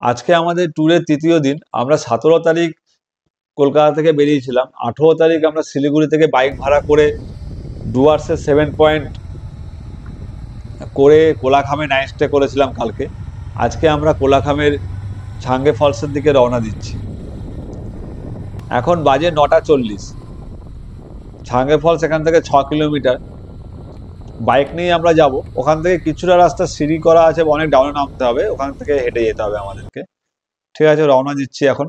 আজকে আমাদের ট্যুরের তৃতীয় দিন। আমরা 17 তারিখ কলকাতা থেকে বেরিয়েছিলাম। 18 তারিখ আমরা শিলিগুড়ি থেকে বাইক ভাড়া করে ডুয়ার্সের 7 পয়েন্ট করে কোলাখামে নাইট স্টে করেছিলাম কালকে। আজকে আমরা কোলাখামের ছাঙ্গে ফলসের দিকে রওনা দিচ্ছি। এখন বাজে 9:40। ছাঙ্গে ফলস এখান থেকে 6 কিলোমিটার। বাইক নিয়ে আমরা যাব। ওখান থেকে কিছুটা রাস্তা সিঁড়ি করা আছে, অনেক ডাউনে নামতে হবে, ওখান থেকে হেঁটে যেতে হবে আমাদেরকে। ঠিক আছে, রওনা দিচ্ছি এখন।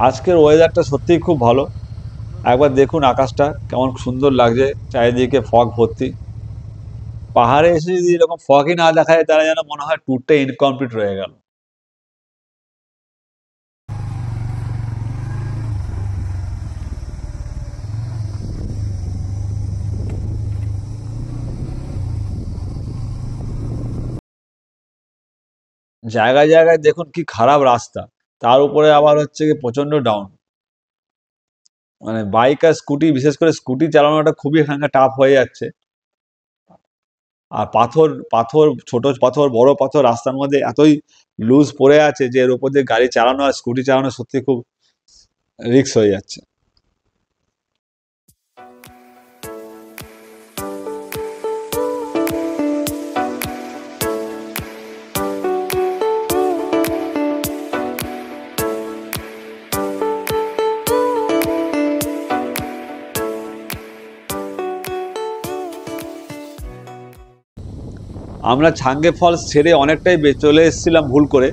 আজকের ওয়েদারটা সত্যিই খুব ভালো। একবার দেখুন আকাশটা কেমন সুন্দর লাগছে, চারিদিকে ফগ ভর্তি। পাহাড়ে এসে যদি এরকম ফগই না দেখা যায় তাহলে যেন মনে হয় ট্যুরটা ইনকমপ্লিট রয়ে গেল। জায়গায় জায়গায় দেখুন কি খারাপ রাস্তা, তার উপরে আবার হচ্ছে কি প্রচন্ড ডাউন। মানে বাইক আর স্কুটি, বিশেষ করে স্কুটি চালানোটা খুবই এখানকার টাফ হয়ে যাচ্ছে। আর পাথর পাথর, ছোট পাথর বড় পাথর রাস্তার মধ্যে এতই লুজ পড়ে আছে যে এর উপর দিয়ে গাড়ি চালানো আর স্কুটি চালানো সত্যি খুব রিস্ক হয়ে যাচ্ছে। আমরা ছাঙ্গে ফলস ছেড়ে অনেকটাই চলে এসেছিলাম ভুল করে,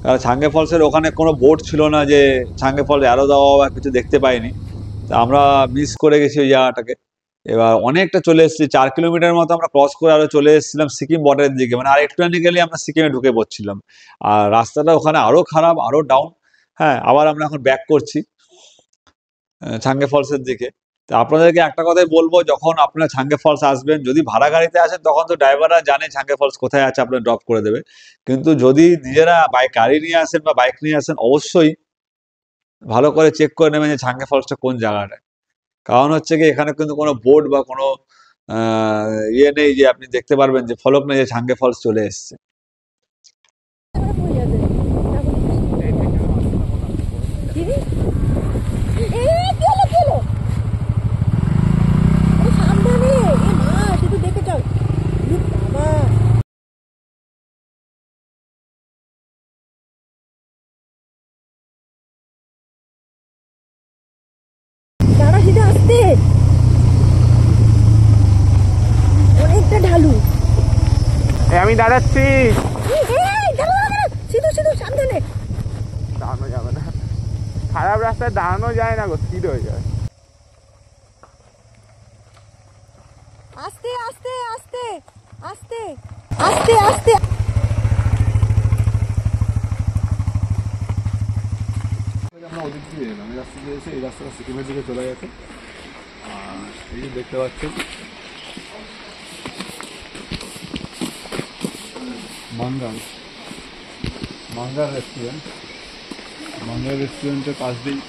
কারণ ছাঙ্গে ফলসের ওখানে কোনো বোর্ড ছিল না যে ছাঙ্গে ফলস অ্যারো দেওয়া বা কিছু দেখতে পাইনি। তা আমরা মিস করে গেছি ওই জায়গাটাকে। এবার অনেকটা চলে এসেছি, 4 কিলোমিটার মতো আমরা ক্রস করে আরো চলে এসেছিলাম সিকিম বর্ডারের দিকে, মানে আর একটুখানি গেলে আমরা সিকিমে ঢুকে পড়ছিলাম। আর রাস্তাটা ওখানে আরো খারাপ, আরো ডাউন। হ্যাঁ, আবার আমরা এখন ব্যাক করছি ছাঙ্গে ফলসের দিকে। তো আপনাদেরকে একটা কথাই বলবো, যখন আপনারা ছাঙ্গে ফলস আসবেন, যদি ভাড়া গাড়িতে আসেন তখন তো ড্রাইভাররা জানে ছাঙ্গে ফলস কোথায় আছে, আপনার ড্রপ করে দেবে। কিন্তু যদি নিজেরা বাইক গাড়ি নিয়ে আসেন বা বাইক নিয়ে আসেন, অবশ্যই ভালো করে চেক করে নেবেন যে ছাঙ্গে ফলসটা কোন জায়গাটায়। কারণ হচ্ছে কি এখানে কিন্তু কোনো বোর্ড বা কোনো ইয়ে নেই যে আপনি দেখতে পারবেন, যে ফলক নেই যে ছাঙ্গে ফলস চলে এসছে। অনেকটা ঢালু। আমি দাঁড়াচ্ছি। সাবধানে। দাঁড়ানো যাবে না, খারাপ রাস্তায় দাঁড়ানো যায় না গো, স্পিড হয়ে যায়। আস্তে আস্তে আস্তে আস্তে আস্তে আস্তে। আমরা ওদিক দিয়ে এলাম, এই রাস্তা দিয়ে এসে এই রাস্তাটা সিকিমের দিকে চলে গেছে। আর এই যে দেখতে পাচ্ছেন মাঙ্গার রেস্টুরেন্ট। মাঙ্গার রেস্টুরেন্টের পাশ দিয়েই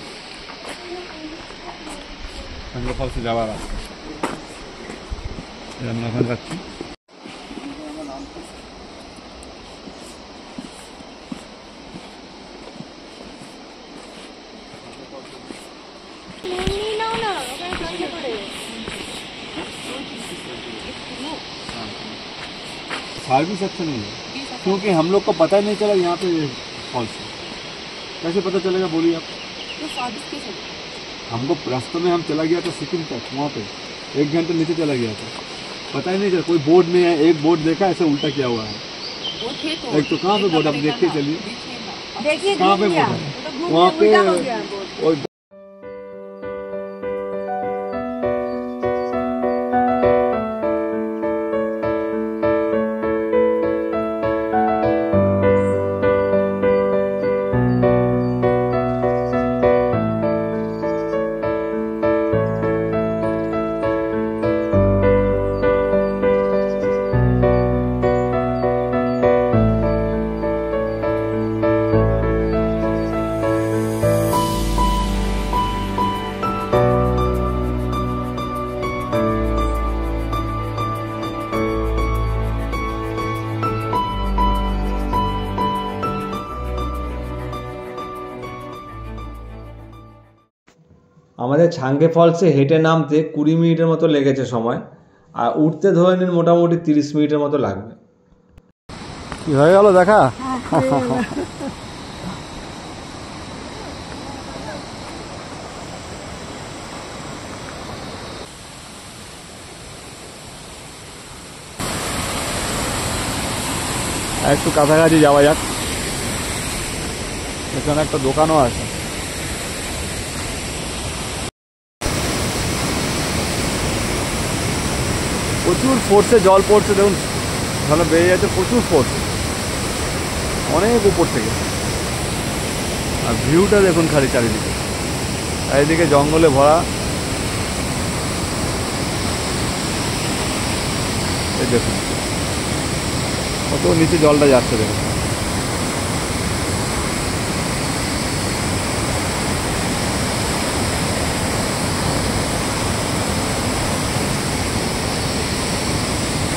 ছাঙ্গে ফলসে যাওয়ার রাস্তা। আমরা এখন যাচ্ছি। सर्विस अच्छा नहीं है, क्योंकि हम लोग को पता ही नहीं चला यहाँ पे फॉल्स है। कैसे पता चलेगा बोलिए आप? तो सर्विस कैसे? हमको रास्ते में हम चला गया था सिक्किम तक, वहाँ पे 1 घंटे नीचे चला गया था, पता ही नहीं चला। कोई बोर्ड नहीं है, एक बोर्ड देखा ऐसे उल्टा किया हुआ है। एक तो कहाँ पे बोर्ड, आप देख के चलिए कहाँ पे बोर्ड है वहाँ पे। আমাদের ছাঙ্গে ফলসে হেঁটে নামতে 20 মিনিটের মতো লেগেছে সময়, আর উঠতে ধরে নিন মোটামুটি 30 মিনিটের মতো লাগবে। কি হয়ে গেল দেখা? একটু কাছাকাছি যাওয়া যাক, এখানে একটা দোকানও আছে। প্রচুর ফোর্সে জল পড়ছে, দেখুন ঝালে বেরিয়ে যাচ্ছে প্রচুর ফোর্স, অনেক উপর থেকে। আর ভিউটা দেখুন খালি চারিদিকে, চারিদিকে জঙ্গলে ভরা। এই দেখুন কত নিচে জলটা যাচ্ছে দেখুন।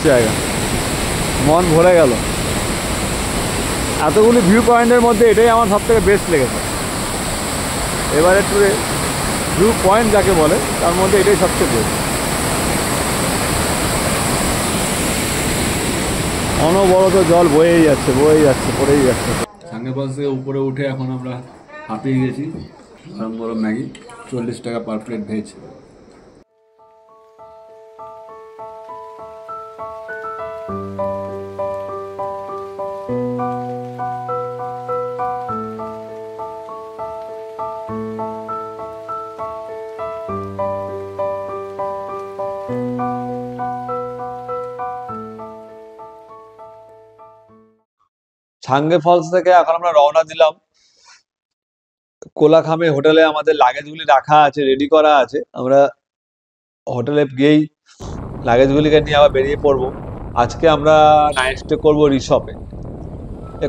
জায়গা মন ভরে গেল। এতগুলি ভিউ পয়েন্টের মধ্যে এটাই আমার সব থেকে বেস্ট লেগেছে। এবারে ট্যুরে ভিউ পয়েন্ট যাকে বলে তার মধ্যে এটাই সবচেয়ে বেস্ট। অনবরত জল বয়েই যাচ্ছে পড়েই যাচ্ছে। ছাঙ্গে ফলস থেকে উপরে উঠে এখন আমরা হাঁপিয়ে গেছি। গরম গরম ম্যাগি, 40 টাকা পার প্লেট ভেজ। ছাঙ্গে ফলস থেকে এখন আমরা রওনা দিলাম কোলাখামে হোটেলে। আমাদের লাগেজগুলি রাখা আছে, রেডি করা আছে। আমরা হোটেলে গিয়েই লাগেজগুলিকে নিয়ে আবার বেরিয়ে পড়বো। আজকে আমরা নাইট স্টে করবো রিসপে।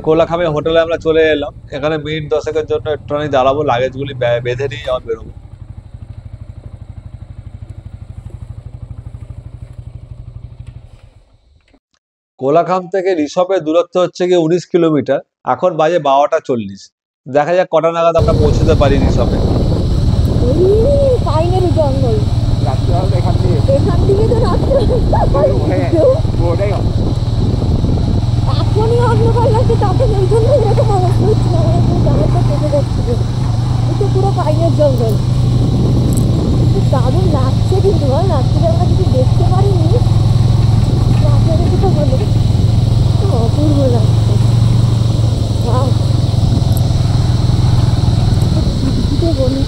কোলাখামে হোটেলে আমরা চলে এলাম। এখানে মিনিট 10-এর জন্য একটুখানি দাঁড়াবো, লাগেজগুলি বেঁধে নিয়ে আবার বেরোবো। কোলাখাম থেকে রিসপের দূরত্ব হচ্ছে গিয়ে 19 কিলোমিটার। এখন বাজে 12টা 40। দেখা যাক কটা নাগাদ আমরা পৌঁছতে পারি রিসপে। পাইনের জঙ্গল রাত্রিবেলা এখান থেকে তো রাত্রে এখনই অন্ধকার লাগছে, তাতে এই জন্য এরকম অবস্থা হচ্ছিল। জায়গাটা কেটে যাচ্ছিল, এটা পুরো পাইনের জঙ্গল। দারুণ লাগছে কিন্তু, বল রাত্রে আমরা কিছু দেখতে পারিনি, রাত্রে দেখে তো বলে অপূর্ব লাগছে। বলি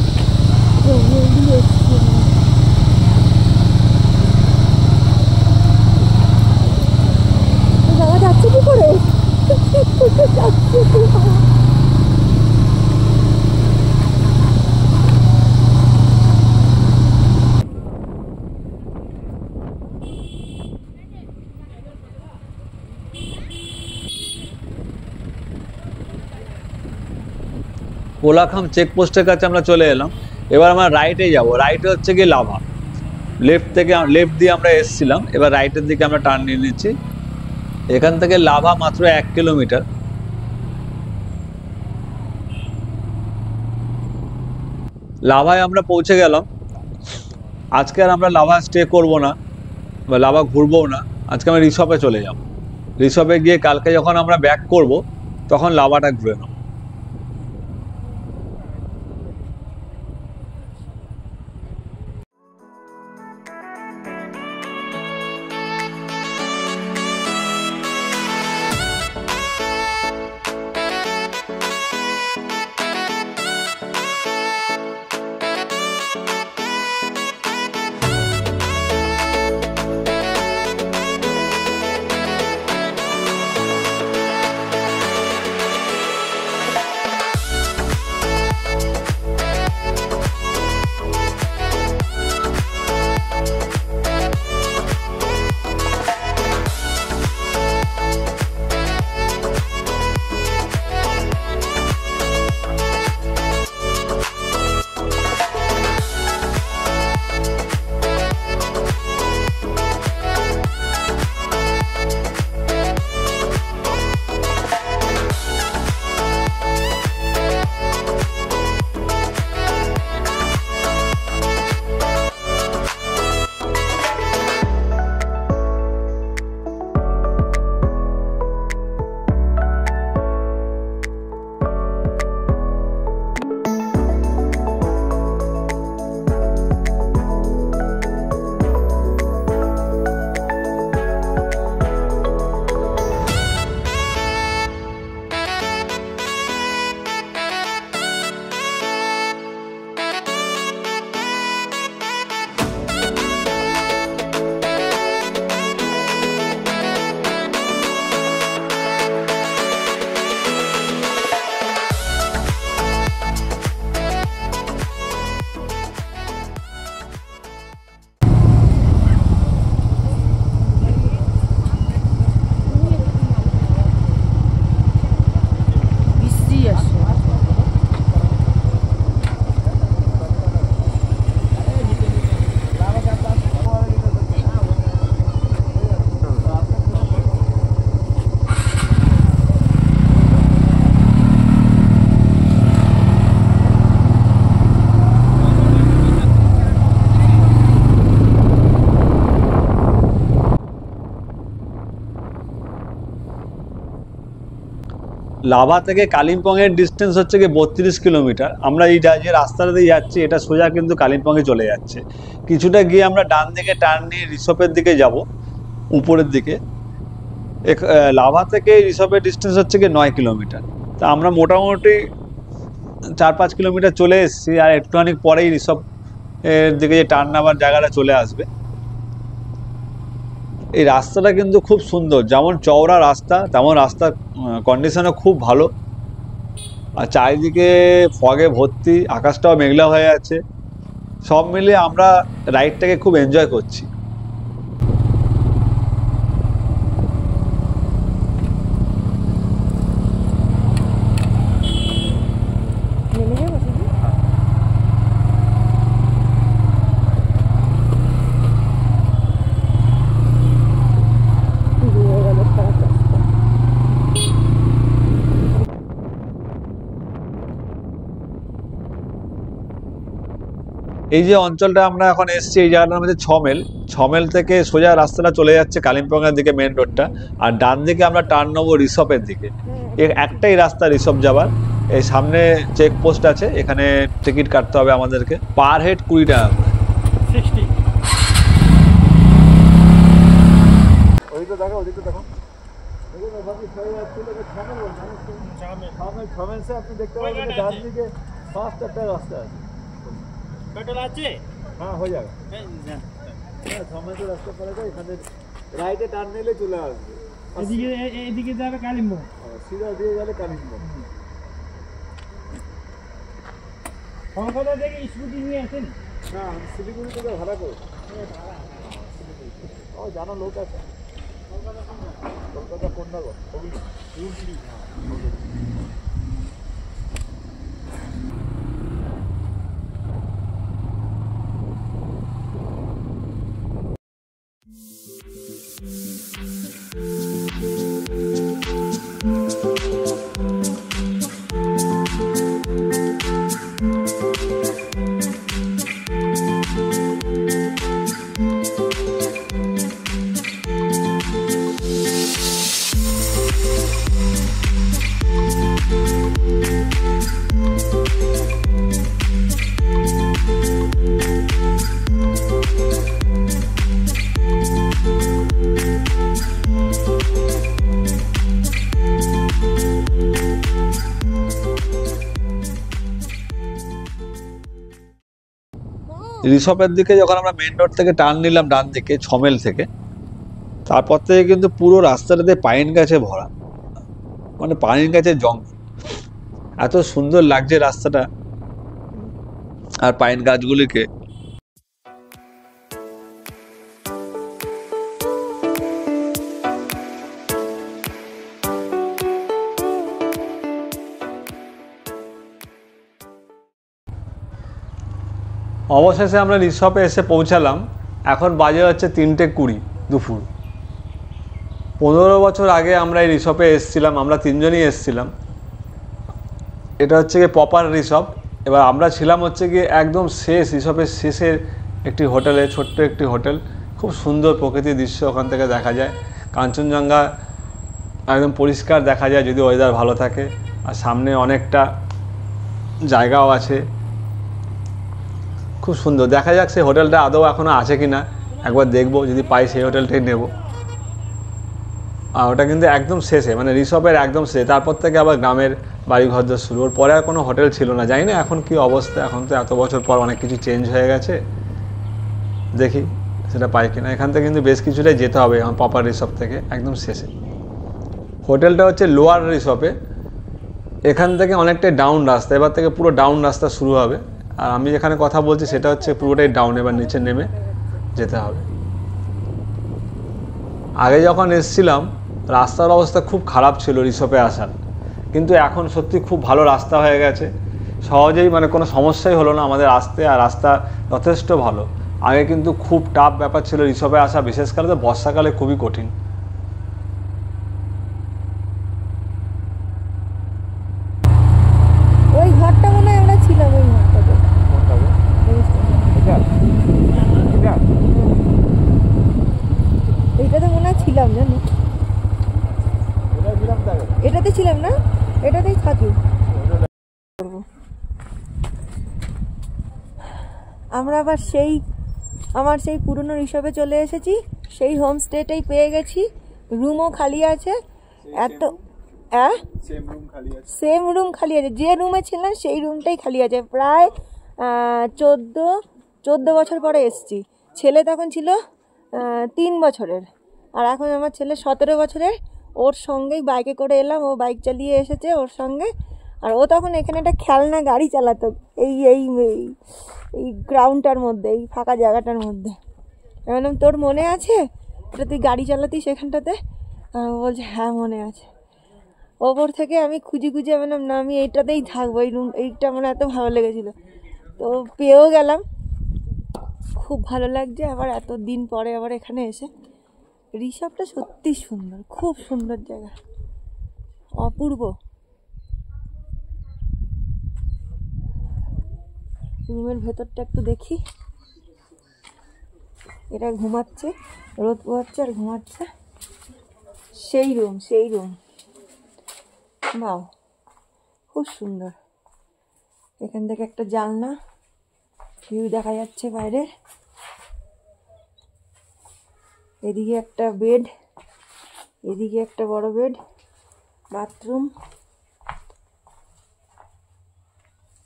জঙ্গল দিয়ে এসছি। জায়গা যাচ্ছে কি করে? যাচ্ছে কোলাখাম চেকপোস্টের কাছে আমরা চলে এলাম। এবার আমরা রাইটে যাব। রাইটে হচ্ছে গিয়ে লাভা। লেফট দিয়ে আমরা এসছিলাম, এবার রাইটের দিকে আমরা টার্ন নিয়ে নিচ্ছি। এখান থেকে লাভা মাত্র 1 কিলোমিটার। লাভায় আমরা পৌঁছে গেলাম। আজকে আর আমরা লাভা স্টে করব না বা লাভা ঘুরবো না, আজকে আমরা রিসপে চলে যাব। রিসপে গিয়ে কালকে যখন আমরা ব্যাক করব তখন লাভাটা ঘুরে নেব। লাভা থেকে কালিম্পংয়ের ডিস্টেন্স হচ্ছে কি 32 কিলোমিটার। আমরা এই যে রাস্তাটা দিয়ে যাচ্ছি এটা সোজা কিন্তু কালিম্পংয়ে চলে যাচ্ছে। কিছুটা গিয়ে আমরা ডান দিকে টার্ন নিয়ে রিসপের দিকে যাব, উপরের দিকে। লাভা থেকে রিসপের ডিস্টেন্স হচ্ছে কি 9 কিলোমিটার। তা আমরা মোটামুটি 4-5 কিলোমিটার চলে এসেছি, আর একটুখানি পরেই রিসপ এর দিকে যে টার্ন নেওয়ার জায়গাটা চলে আসবে। এই রাস্তাটা কিন্তু খুব সুন্দর, যেমন চওড়া রাস্তা তেমন রাস্তার কন্ডিশনও খুব ভালো। আর চারিদিকে ফগে ভর্তি, আকাশটাও মেঘলা হয়ে আছে। সব মিলিয়ে আমরা রাইডটাকে খুব এনজয় করছি। নেমে যাবো শুধু? শুরু হয়ে গেল খারাপ রাস্তা। এই যে অঞ্চলটা আমরা এখন এসেছি, এই জায়গাটার মধ্যে ছমেল থেকে সোজা রাস্তাটা চলে যাচ্ছে কালিম্পংয়ের দিকে, মেন রোডটা। আর ডান দিকে আমরা টার্ন নেবো রিসপের দিকে। একটাই রাস্তা রিসপ যাবার। এই সামনে চেকপোস্ট আছে, এখানে টিকিট কাটতে হবে আমাদেরকে, পার হেড 20 টাকা করে। 60। ওদিকে দেখো, ওদিকে দেখো। আপনি দেখতে পাবেন ডান দিকে ফার্স্ট একটা রাস্তা আছে। পেট্রোল আছে? হ্যাঁ, হয়ে যাবে। ছমেল রাস্তা পড়েছে, এখানে রাইটে টার্ন নিলে চলে আসবে। এদিকে যাবে কালিম্পং, সিধা দিয়ে গেলে কালিম্পং। সংসদা থেকে স্কুটি নিয়ে আসেন? না, আমি শিলিগুড়ি থেকে ভাড়া করি। ও জানা লোক আছে, কলকাতা কোন্নগর। রিসপের দিকে যখন আমরা মেন রোড থেকে টার্ন নিলাম ডান দিকে ছমেল থেকে, তারপর থেকে কিন্তু পুরো রাস্তাটাতে পাইন গাছে ভরা, মানে পাইন গাছের জঙ্গল। এত সুন্দর লাগছে রাস্তাটা আর পাইন গাছগুলিকে। অবশেষে আমরা রিসপে এসে পৌঁছালাম। এখন বাজে হচ্ছে 3:20 দুপুর। 15 বছর আগে আমরা এই রিসপে এসেছিলাম, আমরা তিনজনই এসেছিলাম। এটা হচ্ছে গিয়ে প্রপার রিসপ। এবার আমরা ছিলাম হচ্ছে গিয়ে একদম শেষ, রিসপের শেষের একটি হোটেলে, ছোট্ট একটি হোটেল। খুব সুন্দর প্রকৃতির দৃশ্য ওখান থেকে দেখা যায়। কাঞ্চনজঙ্ঘা একদম পরিষ্কার দেখা যায় যদি ওয়েদার ভালো থাকে। আর সামনে অনেকটা জায়গাও আছে, খুব সুন্দর। দেখা যাক সেই হোটেলটা আদৌ এখনও আছে কি না, একবার দেখবো, যদি পাই সেই হোটেলটাই নেব। আর ওটা কিন্তু একদম শেষে, মানে রিসপের একদম শেষে। তারপর থেকে আবার গ্রামের বাড়িঘরদের শুরু। ওর পরে আর কোনো হোটেল ছিল না। জানি না এখন কি অবস্থা, এখন তো এত বছর পর অনেক কিছু চেঞ্জ হয়ে গেছে। দেখি সেটা পাই কিনা। এখান থেকে কিন্তু বেশ কিছুটাই যেতে হবে এখন প্রপার রিসপ থেকে একদম শেষে। হোটেলটা হচ্ছে লোয়ার রিসপে, এখান থেকে অনেকটাই ডাউন রাস্তা। এবার থেকে পুরো ডাউন রাস্তা শুরু হবে। আর আমি যেখানে কথা বলছি সেটা হচ্ছে পুরোটাই ডাউন, এবার নিচে নেমে যেতে হবে। আগে যখন এসেছিলাম রাস্তার অবস্থা খুব খারাপ ছিল রিসপে আসার, কিন্তু এখন সত্যি খুব ভালো রাস্তা হয়ে গেছে। সহজেই, মানে কোনো সমস্যাই হলো না আমাদের আসতে, আর রাস্তা যথেষ্ট ভালো। আগে কিন্তু খুব টাফ ব্যাপার ছিল রিসপে আসা, বিশেষ করে তো বর্ষাকালে খুবই কঠিন। ওই ঘরটা মনে হয় আমরা ছিলাম, ওই ঘরটাতে। এইটাতে মনে হয় ছিলাম, জানো? এটাতে ছিলাম না? এটাতেই থাকি। আমরা আবার আমার সেই পুরনো রিসর্টে চলে এসেছি, সেই হোমস্টেটাই পেয়ে গেছি, রুমও খালি আছে। এত সেম রুম খালি আছে, যে রুমে ছিলাম সেই রুমটাই খালি আছে। প্রায় 14 বছর পরে এসেছি। ছেলে তখন ছিল 3 বছরের, আর এখন আমার ছেলে 17 বছরের। ওর সঙ্গেই বাইকে করে এলাম, ও বাইক চালিয়ে এসেছে ওর সঙ্গে। আর ও তখন এখানে একটা খেলনা গাড়ি চালাতো, এই এই এই গ্রাউন্ডটার মধ্যে, এই ফাঁকা জায়গাটার মধ্যে। আমি বললাম তোর মনে আছে এটা তুই গাড়ি চালাতিস সেখানটাতে? বলছে হ্যাঁ মনে আছে। ওপর থেকে আমি খুঁজে বললাম না আমি এইটাতেই থাকবো, এই রুম এইটা আমার এত ভালো লেগেছিলো। তো পেয়েও গেলাম, খুব ভালো লাগছে আবার এত দিন পরে আবার এখানে এসে। রিসর্টটা সত্যি সুন্দর, খুব সুন্দর জায়গা, অপূর্ব। রুমের ভেতরটা একটু দেখি। এটা ঘুমাচ্ছে, রোদ পোহাচ্ছে আর ঘুমাচ্ছে। সেই রুম বাহ, খুব সুন্দর। এখান থেকে একটা জানলা, ভিউ দেখা যাচ্ছে বাইরের। এদিকে একটা বেড, এদিকে একটা বড় বেড, বাথরুম,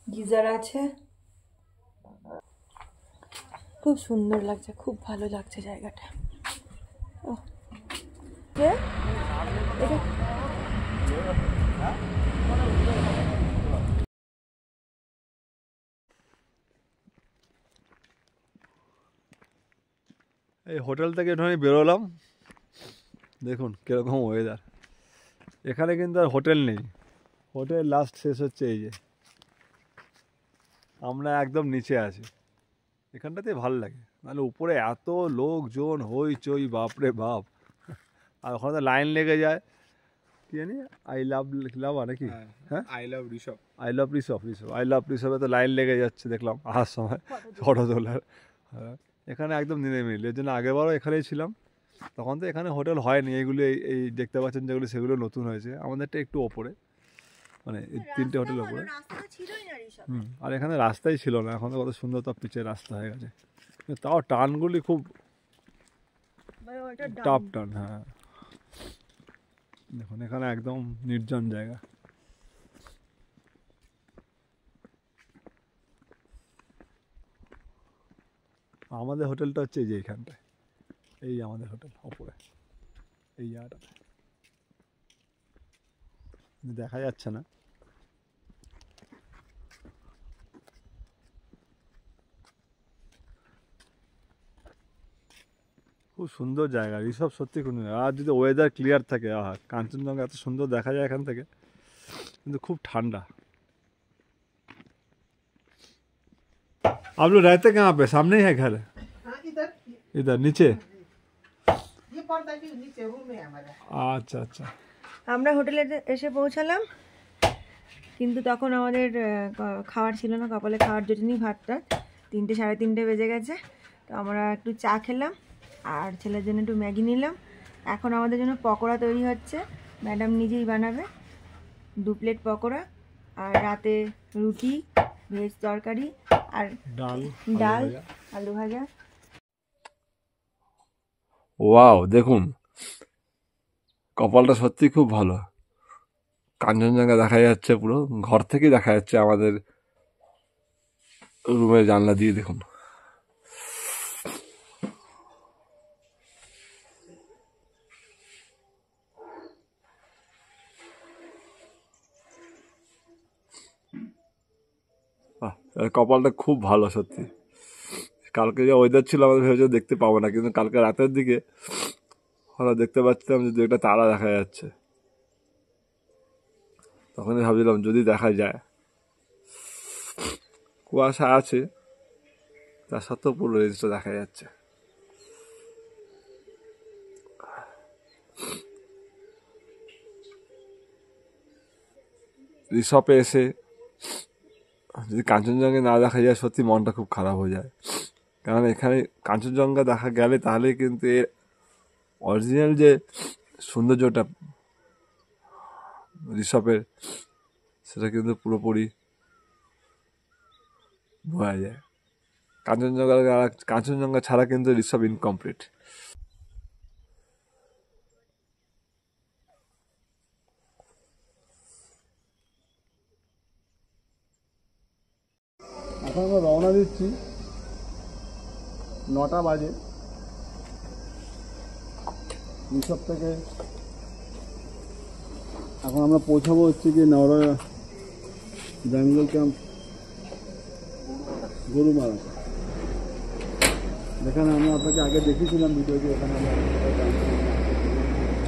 গিজার আছে। খুব সুন্দর লাগছে, খুব ভালো লাগছে জায়গাটা। এই হোটেল থেকে একটুখানি বেরোলাম, দেখুন কীরকম ওয়েদার। এখানে কিন্তু আর হোটেল নেই, হোটেল লাস্ট শেষ হচ্ছে এই যে, আমরা একদম নিচে আছি। এখানটাতে ভালো লাগে, নাহলে উপরে এত লোকজন হইচই, বাপরে বাপ। আর ওখানে তো লাইন লেগে যায়, কি জানি আই লাভ নাকি, হ্যাঁ আই লাভ রিসর্ট, তো লাইন লেগে যাচ্ছে দেখলাম আসার সময় ফটো তোলার। এখানে একদম নিরিবিলি, এর জন্য আগেরবারও এখানেই ছিলাম। তখন তো এখানে হোটেল হয়নি, এইগুলো এই দেখতে পাচ্ছেন যেগুলো, সেগুলো নতুন হয়েছে। আমাদেরটা একটু ওপরে, মানে এই 3টে হোটেল ওপরে। আর এখানে রাস্তাই ছিল না, এখন তো কত সুন্দর তো পিচের রাস্তা হয়ে গেছে। তাও টার্নগুলি খুব টাফ টার্ন। হ্যাঁ দেখুন এখানে একদম নির্জন জায়গা। আমাদের হোটেলটা হচ্ছে এই যে এইখানটায়, এই আমাদের হোটেল ওপরে এই জায়গাটাতে, দেখা যাচ্ছে না। খুব সুন্দর জায়গা রিসর্ট, সত্যি খুব সুন্দর। আর যদি ওয়েদার ক্লিয়ার থাকে, কাঞ্চনজঙ্ঘা এত সুন্দর দেখা যায় এখান থেকে, কিন্তু খুব ঠান্ডা। आप लोग रहते कहाँ पे? सामने ही है घर? इधर नीचे? আচ্ছা আচ্ছা। আমরা হোটেলে এসে পৌঁছালাম, কিন্তু তখন আমাদের খাবার ছিল না, কপালে খাবার জোটেনি, ভাতটা 3টে 3:30 বেজে গেছে। তো আমরা একটু চা খেলাম আর ছেলের জন্য একটু ম্যাগি নিলাম। এখন আমাদের জন্য পকোড়া তৈরি হচ্ছে, ম্যাডাম নিজেই বানাবে 2 প্লেট পকোড়া। আর রাতে রুটি, ভেজ তরকারি আর ডাল আলু ভাজা। ওয়াও, দেখুন কপালটা সত্যি খুব ভালো, কাঞ্চনজঙ্ঘা দেখা যাচ্ছে, পুরো ঘর থেকে দেখা যাচ্ছে আমাদের রুমের জানলা দিয়ে। দেখুন কপালটা খুব ভালো সত্যি। কালকে যে ওয়েদার ছিল আমাদের ভেবেছে দেখতে পাবো না, কিন্তু কালকে রাতের দিকে আমরা দেখতে পাচ্ছিলাম যে 2টা তারা দেখা যাচ্ছে। তখনই ভাবছিলাম যদি দেখা যায়। কুয়াশা আছে, তা সত্ত্বেও পুরো রেঞ্জটা দেখা যাচ্ছে। রিসর্টে এসে যদি কাঞ্চনজঙ্ঘা না দেখা যায়, সত্যি মনটা খুব খারাপ হয়ে যায়। কারণ এখানে কাঞ্চনজঙ্ঘা দেখা গেলে তাহলে কিন্তু এর অরিজিনাল যে সৌন্দর্যটা রিসর্টের সেটা কিন্তু পুরোপুরি বোঝা যায়। কাঞ্চনজঙ্ঘা ছাড়া কিন্তু ঋষভ ইনকমপ্লিট। এখন আমরা রওনা দিচ্ছি, 9টা বাজে। ঋষভ থেকে এখন আমরা পৌঁছাবো হচ্ছে কি নেওড়া জঙ্গল ক্যাম্প গরুমারা, যেখানে আমি আপনাকে আগে দেখিয়েছিলাম ভিডিওতে। ওখানে আমরা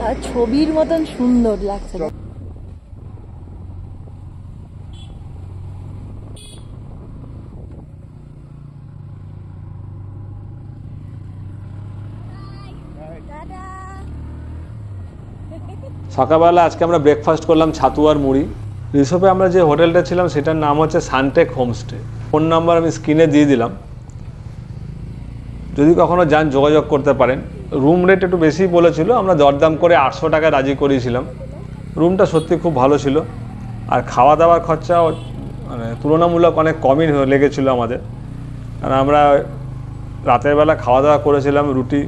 আর ছবির মতন সুন্দর লাগছে। সকালবেলা আজকে আমরা ব্রেকফাস্ট করলাম ছাতু আর মুড়ি। ঋষভে আমরা যে হোটেলটা ছিলাম সেটার নাম হচ্ছে সানটেক হোমস্টে। ফোন নাম্বার আমি স্ক্রিনে দিয়ে দিলাম, যদি কখনো যান যোগাযোগ করতে পারেন। রুম রেট একটু বেশি বলেছিল, আমরা দরদাম করে 800 টাকা রাজি করিয়েছিলাম। রুমটা সত্যি খুব ভালো ছিল, আর খাওয়া দাওয়ার খরচা মানে তুলনামূলক অনেক কমই লেগেছিলো আমাদের। কারণ আমরা রাতের বেলা খাওয়া দাওয়া করেছিলাম রুটি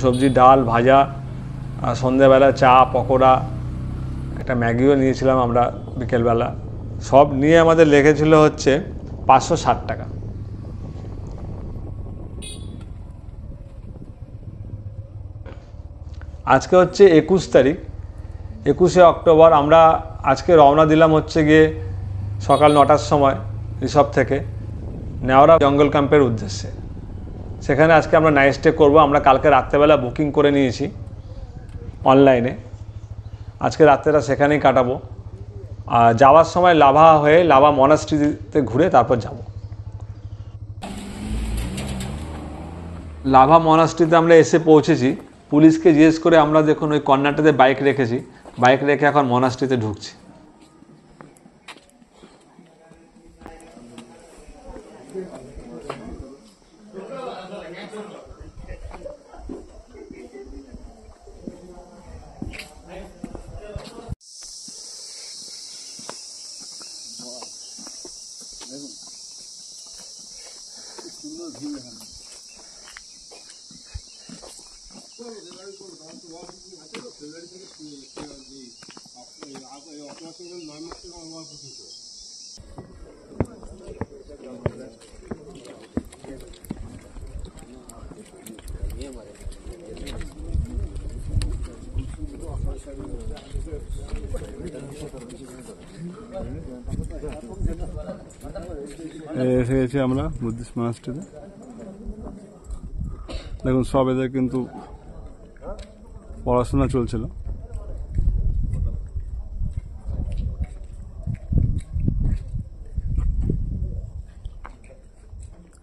সবজি ডাল ভাজা, আর সন্ধ্যাবেলা চা পকোড়া, একটা ম্যাগিও নিয়েছিলাম আমরা বিকেলবেলা। সব নিয়ে আমাদের লেগেছিল হচ্ছে 560 টাকা। আজকে হচ্ছে 21 তারিখ, 21শে অক্টোবর। আমরা আজকে রওনা দিলাম হচ্ছে গিয়ে সকাল 9টার সময় ঋষভ থেকে নেওড়া জঙ্গল ক্যাম্পের উদ্দেশ্যে। সেখানে আজকে আমরা নাইট স্টে করবো। আমরা কালকে রাত্রেবেলা বুকিং করে নিয়েছি অনলাইনে, আজকে রাত্রেটা সেখানেই কাটাবো। আর যাওয়ার সময় লাভা হয়ে লাভা মনাস্ট্রিতে ঘুরে তারপর যাব। লাভা মনাস্ট্রিতে আমরা এসে পৌঁছেছি। পুলিশকে জিজ্ঞেস করে আমরা দেখুন ওই কর্নারটাতে বাইক রেখেছি, বাইক রেখে এখন মনাস্ট্রিতে ঢুকছি। এসে গেছি আমরা বুদ্ধিস্ট মনাস্ট্রিতে। দেখুন সব এদের কিন্তু পড়াশোনা চলছিল।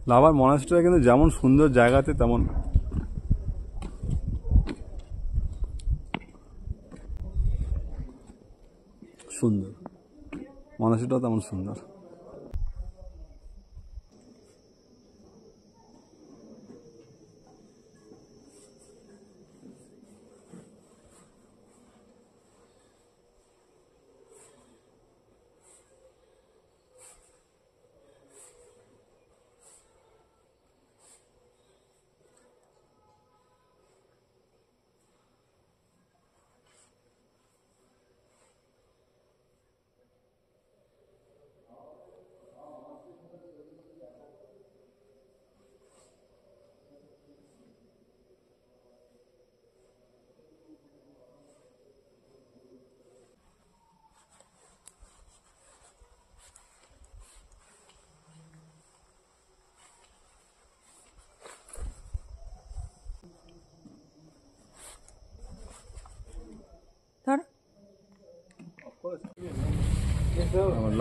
লাভার মনাস্ট্রিটা কিন্তু যেমন সুন্দর জায়গাতে তেমন সুন্দর, মনাস্ট্রিটাও তেমন সুন্দর।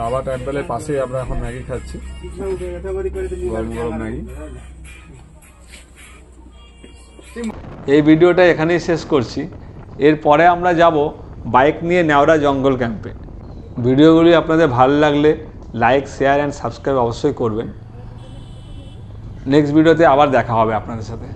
লাভা টেম্পলের পাশে আমরা এখন ম্যাগি খাচ্ছি, গরম গরম ম্যাগি। এই ভিডিওটা এখানেই শেষ করছি। এরপরে আমরা যাব বাইক নিয়ে নেওড়া জঙ্গল ক্যাম্পে। ভিডিওগুলি আপনাদের ভালো লাগলে লাইক শেয়ার অ্যান্ড সাবস্ক্রাইব অবশ্যই করবেন। নেক্সট ভিডিওতে আবার দেখা হবে আপনাদের সাথে।